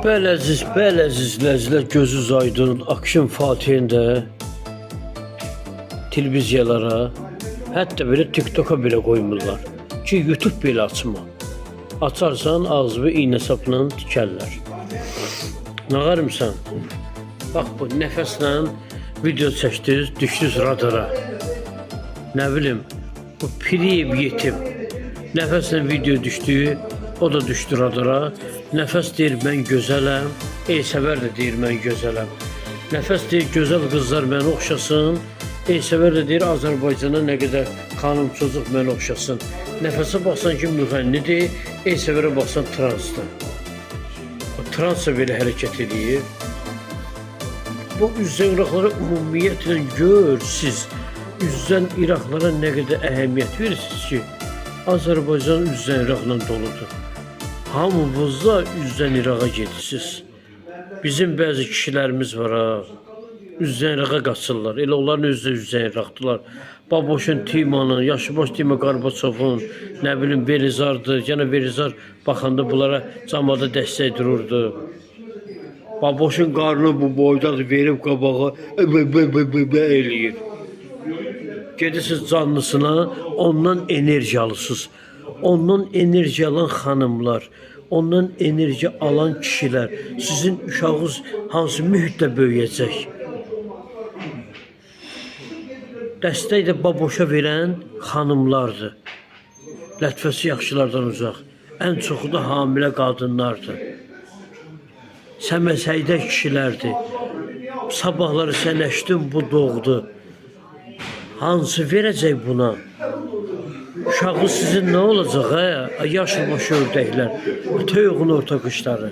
Belə əzizlər, gözünüz aydın, akşam Fatihində televiziyalara, hətta belə TikToka belə qoymurlar ki, YouTube belə açma. Açarsan ağzını iynə sapla tikərlər. Nağarımsan? Bax bu nəfəslə video çəkdiniz, düşdünüz radara. Nə bilim, bu piriyib yetim. Nəfəslə video düşdü, o da düşdü radara. Nəfəs deyir, mən gözələm. Elsəvər də deyir, mən gözələm. Nəfəs deyir, gözəl qızlar mənə oxşasın. Elsəvər də deyir, Azərbaycana nə qədər xanım, çocuq mənə oxşasın. Nəfəsə baxsan ki, müğənnidir. Elsəvərə baxsan, transdır. Transla belə hərəkət edir. Bu üzdən İraqlara ümumiyyətlə gör siz. Üzdən İraqlara nə qədər əhəmiyyət verirsiniz ki, Azərbaycan üzdən İraqla doludur. Hamımızda üzdən İraqa gedirsiniz. Bizim bəzi kişilərimiz var ha, üzdən İraqa qaçırlar. Elə onların özü də üzdən İraqdılar. Baboşun, Timanın, Yaşıboş Tima Qarbaçovun, nə bilim Belizardır. Yenə Belizar baxanda bunlara camada dəstək dururdu. Baboşun qarnı bu boydadır, verib qabağa eləyir. Gedirsiniz canlısına, ondan enerji alırsınız. Ondan enerji alan xanımlar, ondan enerji alan kişilər, sizin uşağınız hansı mühitdə böyüyəcək? Dəstək də baboşa verən xanımlardır. Lətifəsi yaxşılardan uzaq. Ən çoxu da hamilə qadınlardır. Səməsəydə kişilərdir. Sabahları sən əşdin, bu doğdu. Hansı verəcək buna? Uşağı sizin nə olacaq hə? Yaşlı başı ördəklər, toyuğun orta qışları.